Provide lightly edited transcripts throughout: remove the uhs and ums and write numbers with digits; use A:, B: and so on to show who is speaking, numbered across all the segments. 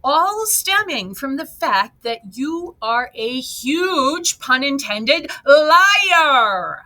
A: all stemming from the fact that you are a huge, pun intended, liar.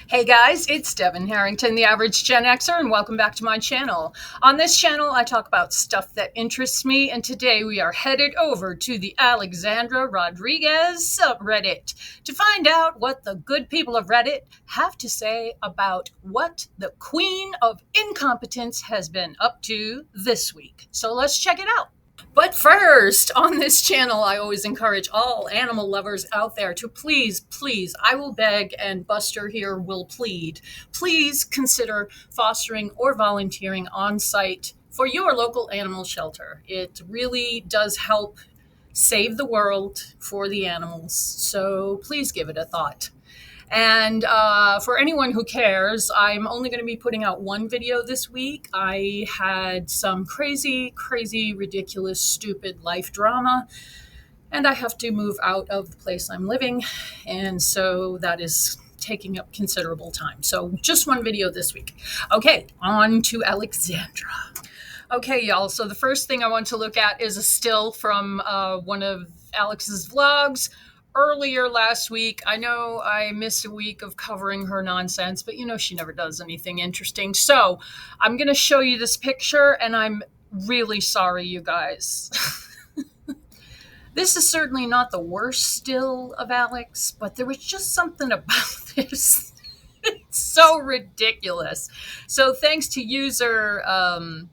A: Hey guys, it's Devin Harrington, the average Gen Xer, and welcome back to my channel. On this channel, I talk about stuff that interests me, and today we are headed over to the Alexandra Rodriguez subreddit to find out what the good people of Reddit have to say about what the Queen of Incompetence has been up to this week. So let's check it out. But first, on this channel, I always encourage all animal lovers out there to please, I will beg, and Buster here will plead, please consider fostering or volunteering on site for your local animal shelter. It really does help save the world for the animals, so please give it a thought. And for anyone who cares, I'm only going to be putting out one video this week. I had some crazy, ridiculous, stupid life drama, and I have to move out of the place I'm living. And so that is taking up considerable time. So just one video this week. Okay, on to Alexandra. Okay, y'all. So the first thing I want to look at is a still from one of Alex's vlogs. Earlier last week, I know I missed a week of covering her nonsense, but you know she never does anything interesting. So I'm going to show you this picture, and I'm really sorry, you guys. This is certainly not the worst still of Alex, but there was just something about this. It's so ridiculous. So thanks to user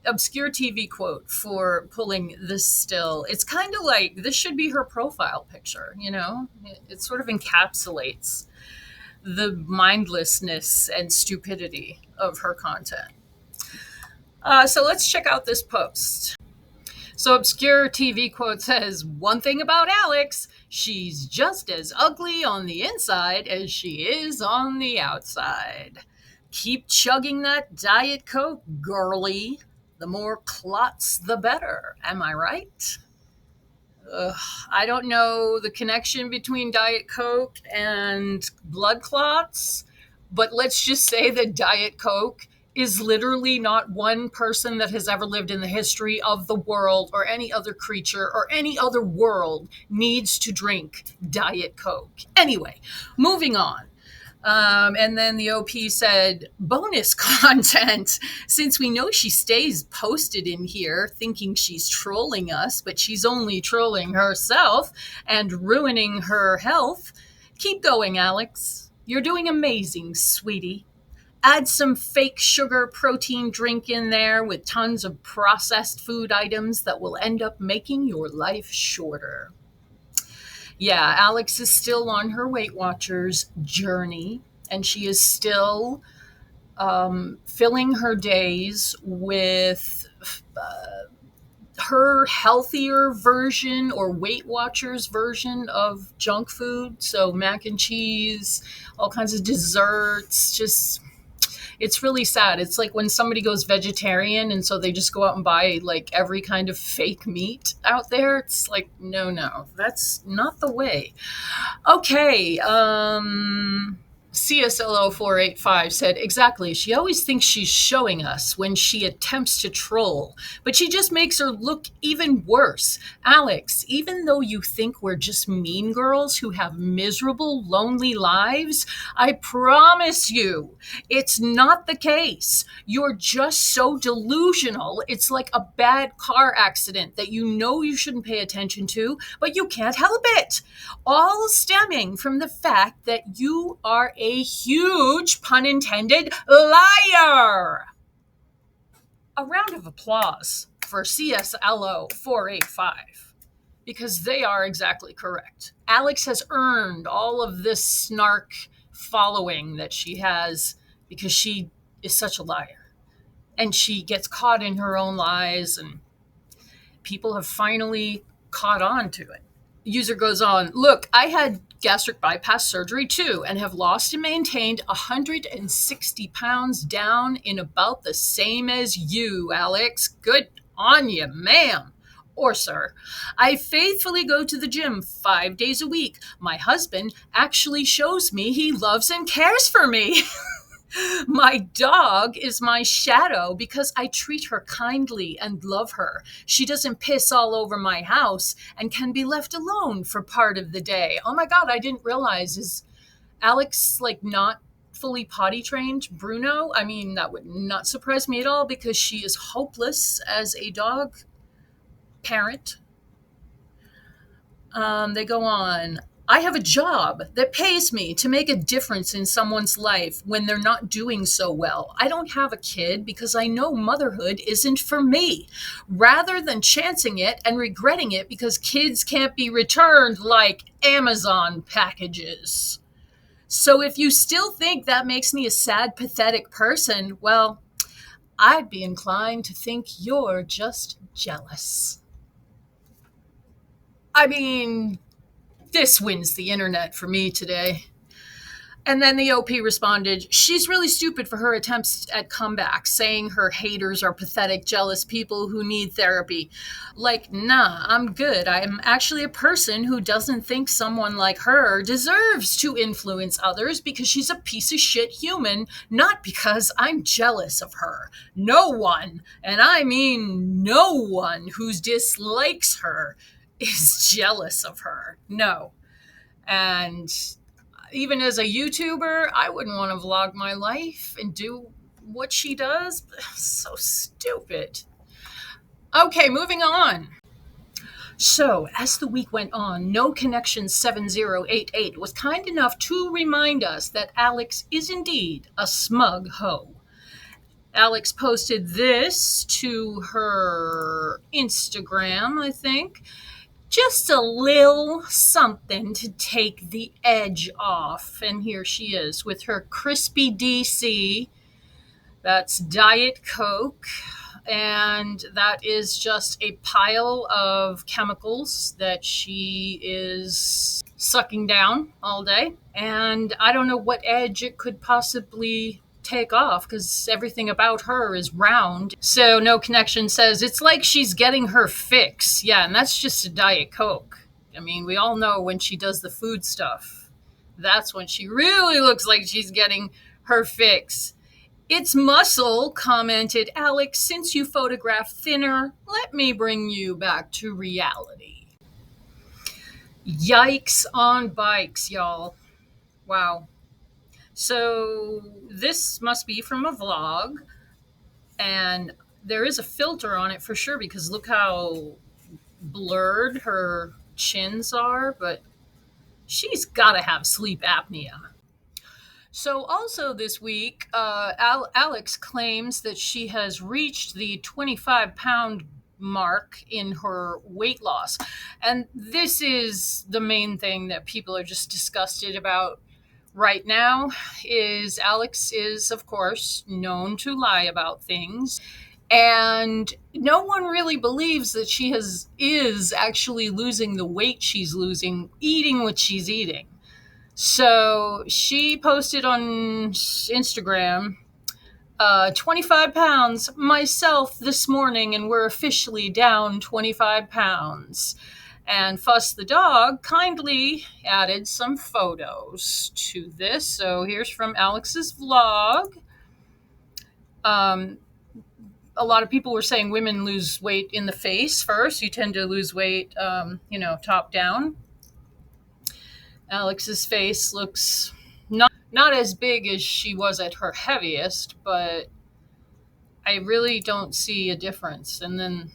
A: Obscure TV Quote for pulling this still. It's kind of like this should be her profile picture, you know? It sort of encapsulates the mindlessness and stupidity of her content. So let's check out this post. So Obscure TV Quote says, one thing about Alex, she's just as ugly on the inside as she is on the outside. Keep chugging that Diet Coke, girly. The more clots, the better. Am I right? I don't know the connection between Diet Coke and blood clots, but let's just say that Diet Coke is literally not one person that has ever lived in the history of the world or any other creature or any other world needs to drink Diet Coke. Anyway, moving on. And then the OP said, bonus content. Since we know she stays posted in here thinking she's trolling us, but she's only trolling herself and ruining her health. Keep going, Alex. You're doing amazing, sweetie. Add some fake sugar protein drink in there with tons of processed food items that will end up making your life shorter. Yeah, Alex is still on her Weight Watchers journey, and she is still filling her days with her healthier version or Weight Watchers version of junk food. So mac and cheese, all kinds of desserts, just... It's really sad. It's like when somebody goes vegetarian and so they just go out and buy like every kind of fake meat out there. It's like, no, that's not the way. Okay. CSLO485 said, exactly. She always thinks she's showing us when she attempts to troll, but she just makes her look even worse. Alex, even though you think we're just mean girls who have miserable, lonely lives, I promise you it's not the case. You're just so delusional. It's like a bad car accident that you know you shouldn't pay attention to, but you can't help it. All stemming from the fact that you are a huge, pun intended, liar. A round of applause for CSLO485 because they are exactly correct. Alex has earned all of this snark following that she has because she is such a liar. And she gets caught in her own lies, and people have finally caught on to it. User goes on, look, I had gastric bypass surgery too and have lost and maintained 160 pounds down in about the same as you, Alex. Good On you, ma'am. Or sir. I faithfully go to the gym 5 days a week. My husband actually shows me he loves and cares for me. My dog is my shadow because I treat her kindly and love her. She doesn't piss all over my house and can be left alone for part of the day. Oh my God, I didn't realize. Is Alex like not fully potty trained? Bruno? I mean, that would not surprise me at all because she is hopeless as a dog parent. They go on. I have a job that pays me to make a difference in someone's life when they're not doing so well. I don't have a kid because I know motherhood isn't for me. Rather than chancing it and regretting it because kids can't be returned like Amazon packages. So if you still think that makes me a sad, pathetic person, well, I'd be inclined to think you're just jealous. I mean, this wins the internet for me today. And then the OP responded, she's really stupid for her attempts at comeback, saying her haters are pathetic, jealous people who need therapy. Like, nah, I'm good. I'm actually a person who doesn't think someone like her deserves to influence others because she's a piece of shit human, not because I'm jealous of her. No one, and I mean no one who dislikes her is jealous of her. No. And even as a YouTuber, I wouldn't want to vlog my life and do what she does. So stupid. Okay, moving on. So, as the week went on, No Connection 7088 was kind enough to remind us that Alex is indeed a smug hoe. Alex posted this to her Instagram, I think. Just a little something to take the edge off. And here she is with her crispy DC. That's Diet Coke. And that is just a pile of chemicals that she is sucking down all day. And I don't know what edge it could possibly take off because everything about her is round. So No Connection says it's like she's getting her fix. Yeah, and that's just a Diet Coke. I mean, we all know when she does the food stuff, that's when she really looks like she's getting her fix. It's muscle, commented Alex. Since you photograph thinner, let me bring you back to reality. Yikes on bikes, y'all. Wow. So this must be from a vlog, and there is a filter on it for sure because look how blurred her chins are, but she's got to have sleep apnea. So also this week, Alex claims that she has reached the 25-pound mark in her weight loss. And this is the main thing that people are just disgusted about right now. Is Alex is, of course, known to lie about things. And no one really believes that she is actually losing the weight she's losing, eating what she's eating. So she posted on Instagram, 25 pounds myself this morning, and we're officially down 25 pounds. And Fuss the dog kindly added some photos to this. So here's from Alex's vlog. A lot of people were saying women lose weight in the face first. You tend to lose weight, top down. Alex's face looks not as big as she was at her heaviest, but I really don't see a difference. And then,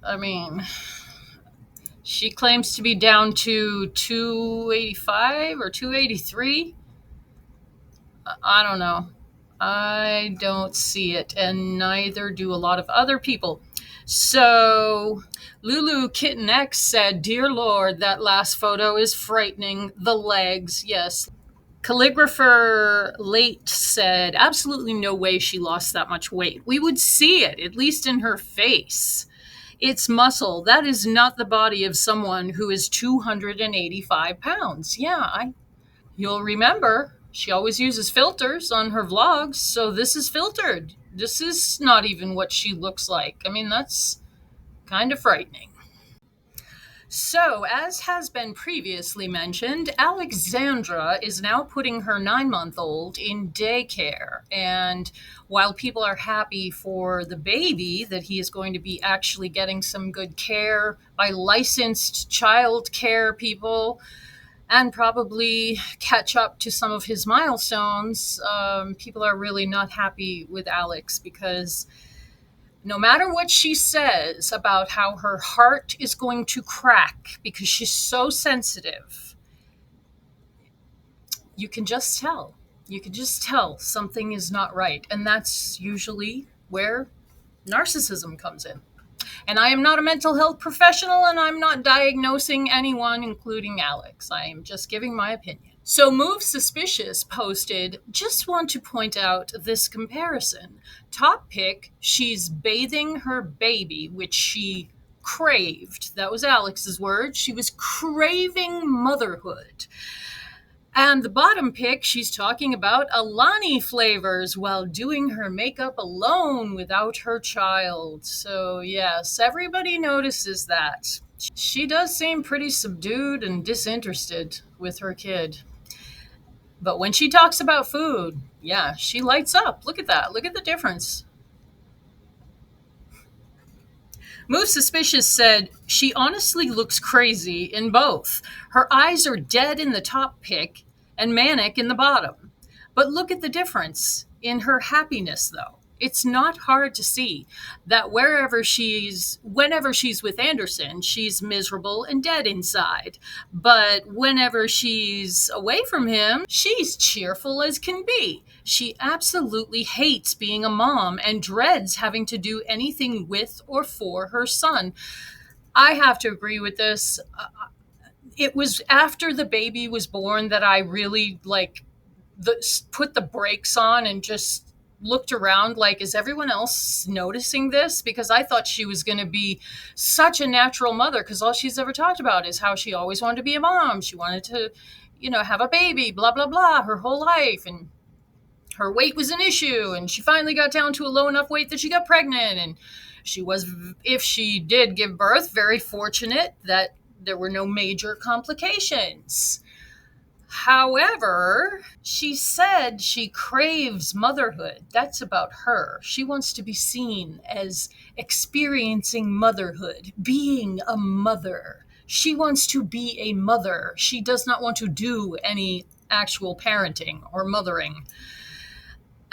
A: I mean, she claims to be down to 285 or 283. I don't know. I don't see it, and neither do a lot of other people. So Lulu Kitten X said, "Dear Lord, that last photo is frightening. The legs, yes." Calligrapher Late said, "Absolutely no way she lost that much weight. We would see it, at least in her face. It's muscle. That is not the body of someone who is 285 pounds." Yeah, you'll remember She always uses filters on her vlogs, so this is filtered. This is not even what she looks like. I mean, that's kind of frightening. So, as has been previously mentioned, Alexandra is now putting her 9-month old in daycare. And while people are happy for the baby that he is going to be actually getting some good care by licensed child care people and probably catch up to some of his milestones, people are really not happy with Alex because no matter what she says about how her heart is going to crack because she's so sensitive, you can just tell. You can just tell something is not right. And that's usually where narcissism comes in. And I am not a mental health professional, and I'm not diagnosing anyone, including Alex. I am just giving my opinion. So Move Suspicious posted, just want to point out this comparison. Top pic, she's bathing her baby, which she craved. That was Alex's word. She was craving motherhood. And the bottom pic, she's talking about Alani flavors while doing her makeup alone without her child. So, yes, everybody notices that. She does seem pretty subdued and disinterested with her kid. But when she talks about food, yeah, she lights up. Look at that. Look at the difference. Move Suspicious said, she honestly looks crazy in both. Her eyes are dead in the top pic and manic in the bottom. But look at the difference in her happiness, though. It's not hard to see that whenever she's with Anderson, she's miserable and dead inside. But whenever she's away from him, she's cheerful as can be. She absolutely hates being a mom and dreads having to do anything with or for her son. I have to agree with this. It was after the baby was born that I really put the brakes on and just looked around like, is everyone else noticing this? Because I thought she was going to be such a natural mother, because all she's ever talked about is how she always wanted to be a mom. She wanted to, have a baby, blah, blah, blah, her whole life. And her weight was an issue. And she finally got down to a low enough weight that she got pregnant. And she was, if she did give birth, very fortunate that there were no major complications. However, she said she craves motherhood. That's about her. She wants to be seen as experiencing motherhood, being a mother. She wants to be a mother. She does not want to do any actual parenting or mothering.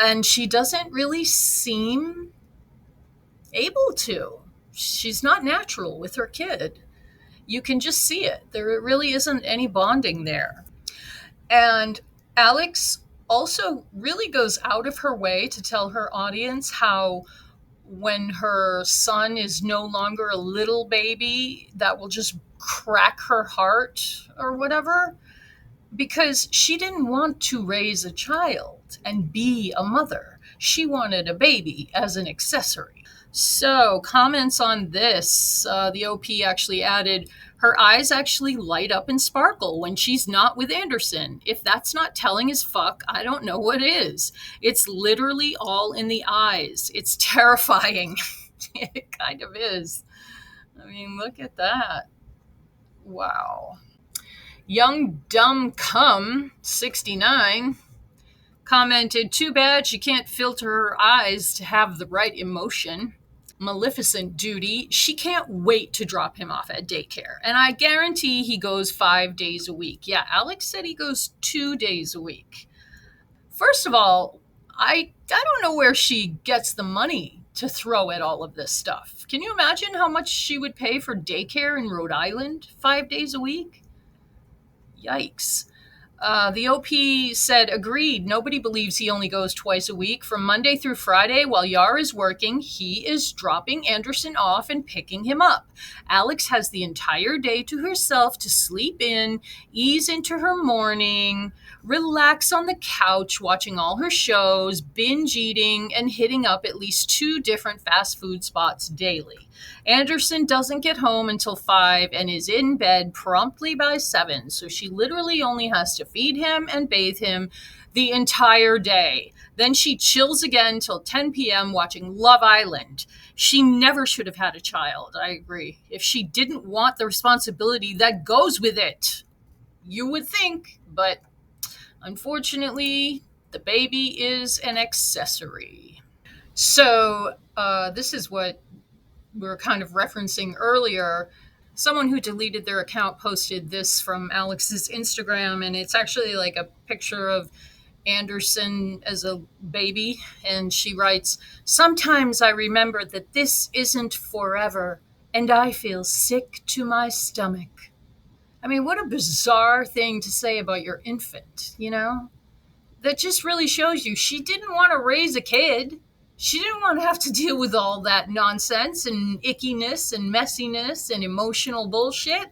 A: And she doesn't really seem able to. She's not natural with her kid. You can just see it. There really isn't any bonding there. And Alex also really goes out of her way to tell her audience how when her son is no longer a little baby, that will just crack her heart or whatever, because she didn't want to raise a child and be a mother. She wanted a baby as an accessory. So, comments on this. The OP actually added, her eyes actually light up and sparkle when she's not with Anderson. If that's not telling as fuck, I don't know what is. It's literally all in the eyes. It's terrifying. It kind of is. I mean, look at that. Wow. Young Dumb Cum 69 commented, too bad she can't filter her eyes to have the right emotion. Maleficent duty, she can't wait to drop him off at daycare. And I guarantee he goes 5 days a week. Yeah, Alex said he goes 2 days a week. First of all, I don't know where she gets the money to throw at all of this stuff. Can you imagine how much she would pay for daycare in Rhode Island 5 days a week? Yikes. The OP said, agreed, nobody believes he only goes twice a week. From Monday through Friday, while Yara is working, he is dropping Anderson off and picking him up. Alex has the entire day to herself to sleep in, ease into her morning, relax on the couch, watching all her shows, binge eating, and hitting up at least 2 different fast food spots daily. Anderson doesn't get home until 5 and is in bed promptly by 7, so she literally only has to feed him and bathe him the entire day. Then she chills again till 10 p.m. watching Love Island. She never should have had a child. I agree. If she didn't want the responsibility that goes with it, you would think, but unfortunately, the baby is an accessory. So, this is what we were kind of referencing earlier. Someone who deleted their account posted this from Alex's Instagram, and it's actually like a picture of Anderson as a baby. And she writes, "Sometimes I remember that this isn't forever, and I feel sick to my stomach." I mean, what a bizarre thing to say about your infant, you know? That just really shows you she didn't want to raise a kid. She didn't want to have to deal with all that nonsense and ickiness and messiness and emotional bullshit.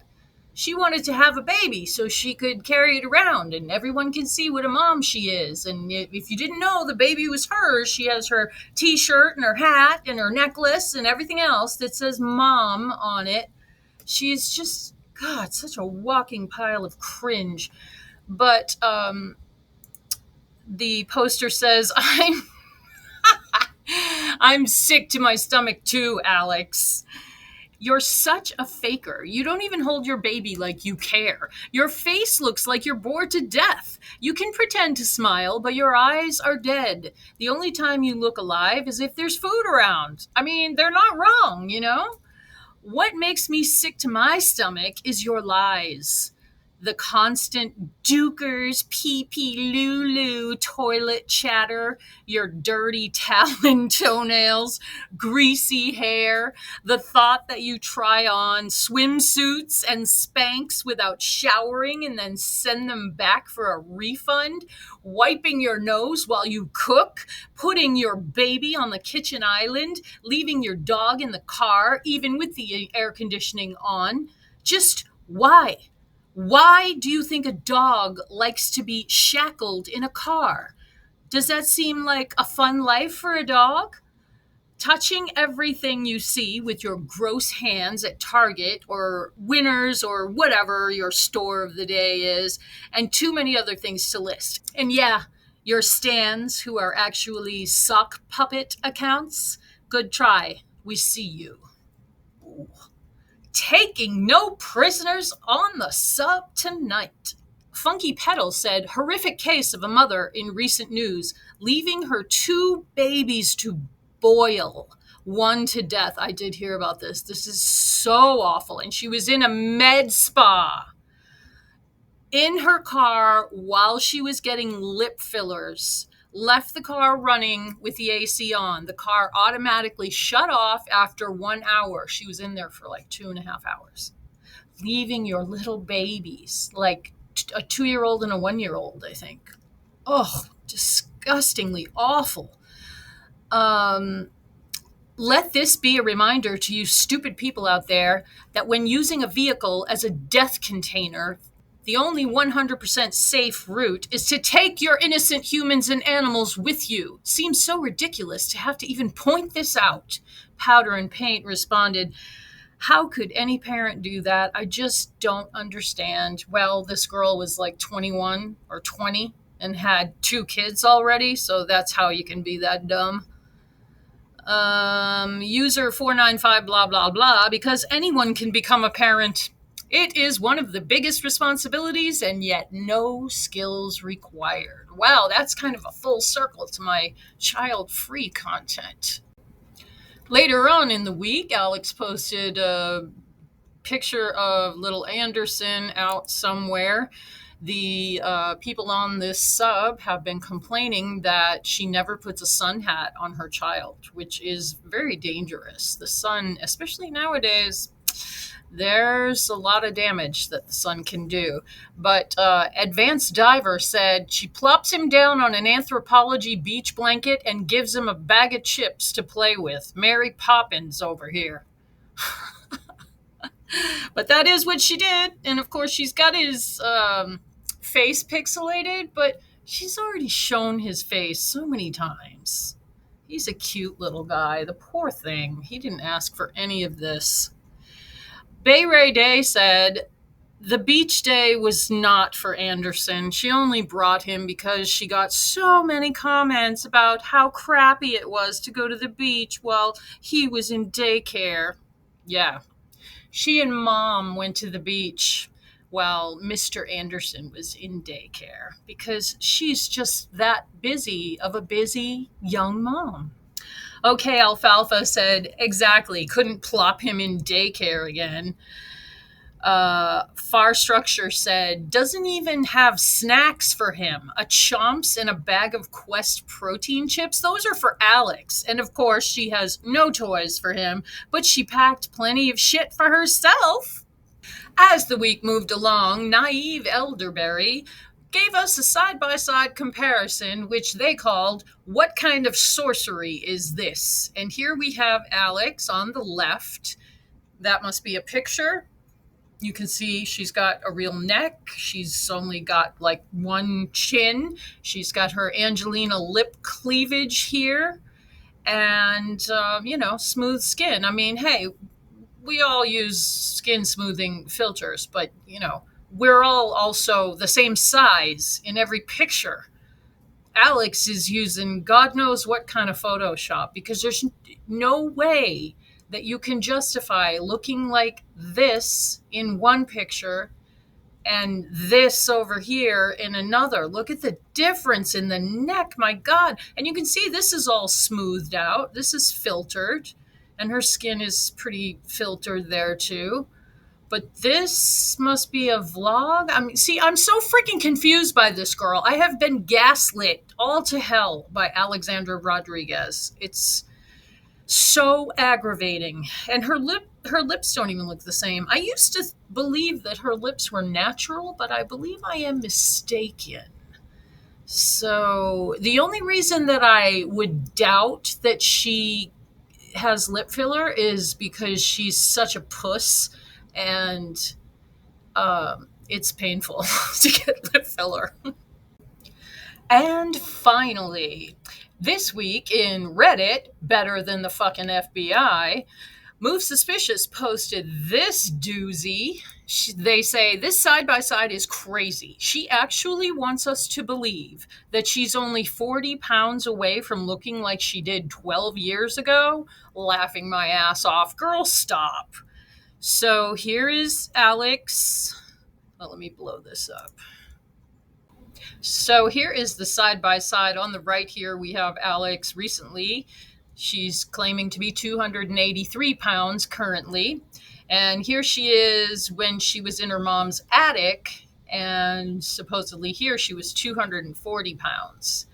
A: She wanted to have a baby so she could carry it around and everyone can see what a mom she is. And if you didn't know the baby was hers, she has her t-shirt and her hat and her necklace and everything else that says mom on it. She's just, God, such a walking pile of cringe. But the poster says, I'm sick to my stomach too, Alex. You're such a faker. You don't even hold your baby like you care. Your face looks like you're bored to death. You can pretend to smile, but your eyes are dead. The only time you look alive is if there's food around. I mean, they're not wrong, you know? What makes me sick to my stomach is your lies. The constant dukers, pee-pee, lulu, toilet chatter, your dirty talon toenails, greasy hair, the thought that you try on swimsuits and Spanx without showering and then send them back for a refund, wiping your nose while you cook, putting your baby on the kitchen island, leaving your dog in the car, even with the air conditioning on. Just why? Why do you think a dog likes to be shackled in a car? Does that seem like a fun life for a dog? Touching everything you see with your gross hands at Target or Winners or whatever your store of the day is, and too many other things to list. And yeah, your stans who are actually sock puppet accounts, good try. We see you. Ooh. Taking no prisoners on the sub tonight. Funky Petal said, horrific case of a mother in recent news, leaving her two babies to boil, one to death. I did hear about this. This is so awful. And she was in a med spa in her car while she was getting lip fillers, left the car running with the AC on. The car automatically shut off after 1 hour. She was in there for like 2.5 hours. Leaving your little babies, like a 2-year-old and a 1-year-old, I think. Oh, disgustingly awful. Let this be a reminder to you stupid people out there that when using a vehicle as a death container, the only 100% safe route is to take your innocent humans and animals with you. Seems so ridiculous to have to even point this out. Powder and Paint responded, how could any parent do that? I just don't understand. Well, this girl was like 21 or 20 and had 2 kids already, so that's how you can be that dumb. User 495 blah blah blah, because anyone can become a parent. It is one of the biggest responsibilities and yet no skills required. Wow, that's kind of a full circle to my child-free content. Later on in the week, Alex posted a picture of little Anderson out somewhere. The people on this sub have been complaining that she never puts a sun hat on her child, which is very dangerous. The sun, especially nowadays, there's a lot of damage that the sun can do. But Advanced Diver said she plops him down on an anthropology beach blanket and gives him a bag of chips to play with. Mary Poppins over here. But that is what she did. And of course, she's got his face pixelated, but she's already shown his face so many times. He's a cute little guy. The poor thing. He didn't ask for any of this. Bay Ray Day said, The beach day was not for Anderson. She only brought him because she got so many comments about how crappy it was to go to the beach while he was in daycare. Yeah, she and Mom went to the beach while Mr. Anderson was in daycare because she's just that busy of a busy young mom. Okay, Alfalfa said, exactly. Couldn't plop him in daycare again. Far Structure said, doesn't even have snacks for him. A chomps and a bag of Quest protein chips. Those are for Alex. And of course, she has no toys for him, but she packed plenty of shit for herself. As the week moved along, Naive Elderberry gave us a side by side comparison, which they called, What Kind of Sorcery Is This? And here we have Alex on the left. That must be a picture. You can see she's got a real neck. She's only got like one chin. She's got her Angelina lip cleavage here and, smooth skin. I mean, hey, we all use skin smoothing filters, but, we're all also the same size in every picture. Alex is using God knows what kind of Photoshop because there's no way that you can justify looking like this in one picture and this over here in another. Look at the difference in the neck, my God. And you can see this is all smoothed out. This is filtered, and her skin is pretty filtered there too. But this must be a vlog. I mean, see, I'm so freaking confused by this girl. I have been gaslit all to hell by Alexandra Rodriguez. It's so aggravating. And her lips don't even look the same. I used to believe that her lips were natural, but I believe I am mistaken. So the only reason that I would doubt that she has lip filler is because she's such a puss and it's painful to get lip filler. And finally, this week in Reddit, better than the fucking FBI, Move Suspicious posted this doozy. They say this side by side is crazy. She actually wants us to believe that she's only 40 pounds away from looking like she did 12 years ago. Laughing my ass off. Girl, stop. So here is Alex. Oh, let me blow this up. So here is the side by side. On the right here, we have Alex recently. She's claiming to be 283 pounds currently. And here she is when she was in her mom's attic. And supposedly here she was 240 pounds.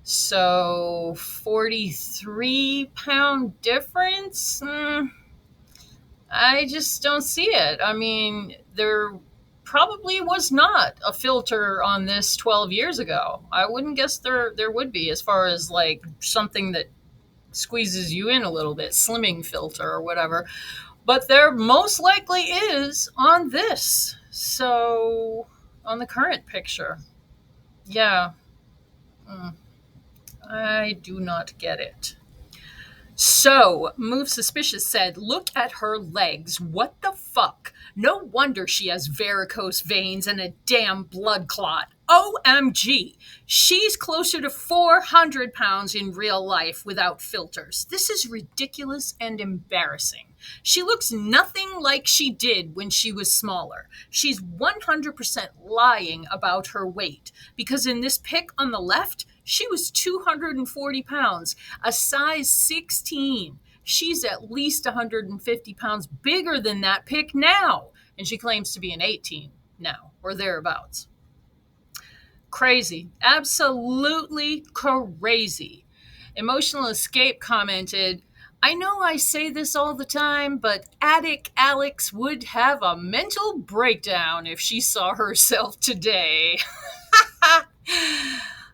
A: So 43-pound difference? I just don't see it. I mean, there probably was not a filter on this 12 years ago. I wouldn't guess there would be, as far as like something that squeezes you in a little bit, slimming filter or whatever. But there most likely is on this. So on the current picture. Yeah. I do not get it. So, Move Suspicious said, look at her legs. What the fuck? No wonder she has varicose veins and a damn blood clot. OMG. She's closer to 400 pounds in real life without filters. This is ridiculous and embarrassing. She looks nothing like she did when she was smaller. She's 100% lying about her weight because in this pic on the left, she was 240 pounds, a size 16. She's at least 150 pounds bigger than that pic now, and she claims to be an 18 now, or thereabouts. Crazy. Absolutely crazy. Emotional Escape commented, I know I say this all the time, but Addict Alex would have a mental breakdown if she saw herself today.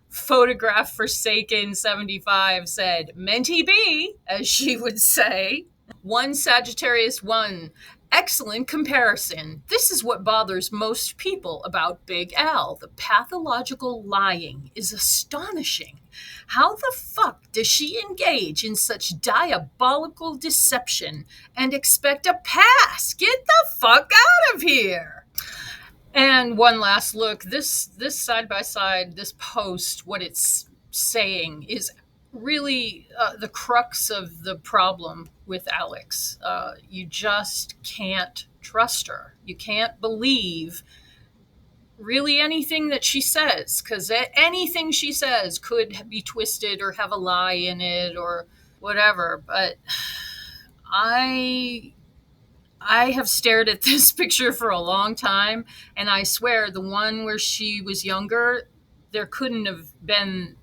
A: Photograph Forsaken 75 said, Menti B, as she would say. One Sagittarius 1, excellent comparison. This is what bothers most people about Big Al. The pathological lying is astonishing. How the fuck does she engage in such diabolical deception and expect a pass? Get the fuck out of here. And one last look. This side by side, this post, what it's saying is really the crux of the problem with Alex. You just can't trust her. You can't believe really anything that she says, because anything she says could be twisted or have a lie in it or whatever. But I I have stared at this picture for a long time, and I swear the one where she was younger, there couldn't have been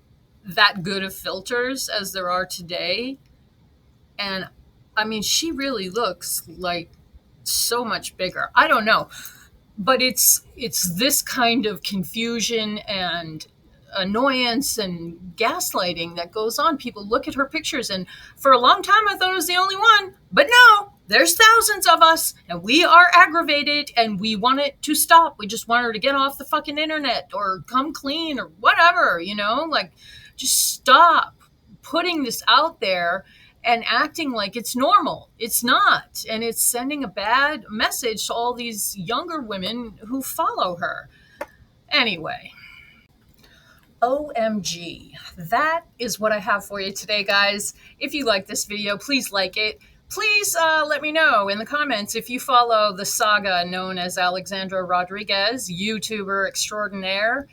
A: that good of filters as there are today. And I mean, she really looks like so much bigger. I don't know, but it's this kind of confusion and annoyance and gaslighting that goes on. People look at her pictures, and for a long time I thought I was the only one, but no, there's thousands of us, and we are aggravated, and we want it to stop. We just want her to get off the fucking internet or come clean or whatever, like, just stop putting this out there and acting like it's normal. It's not. And it's sending a bad message to all these younger women who follow her. Anyway, OMG. That is what I have for you today, guys. If you like this video, please like it. Please let me know in the comments if you follow the saga known as Alexandra Rodriguez, YouTuber extraordinaire.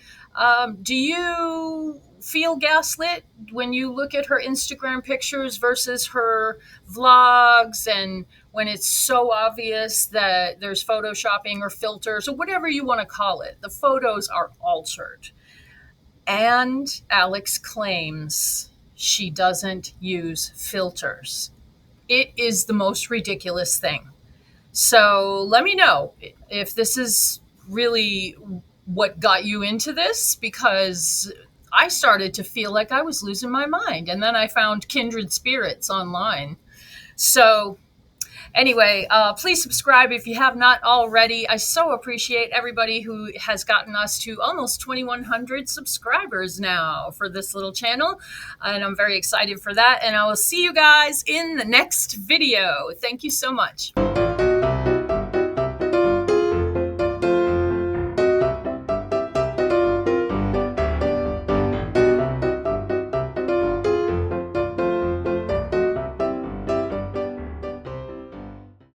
A: Do you feel gaslit when you look at her Instagram pictures versus her vlogs, and when it's so obvious that there's photoshopping or filters or whatever you want to call it? The photos are altered. And Alex claims she doesn't use filters. It is the most ridiculous thing. So let me know if this is really what got you into this, because I started to feel like I was losing my mind. And then I found kindred spirits online. So anyway, please subscribe if you have not already. I so appreciate everybody who has gotten us to almost 2,100 subscribers now for this little channel. And I'm very excited for that. And I will see you guys in the next video. Thank you so much.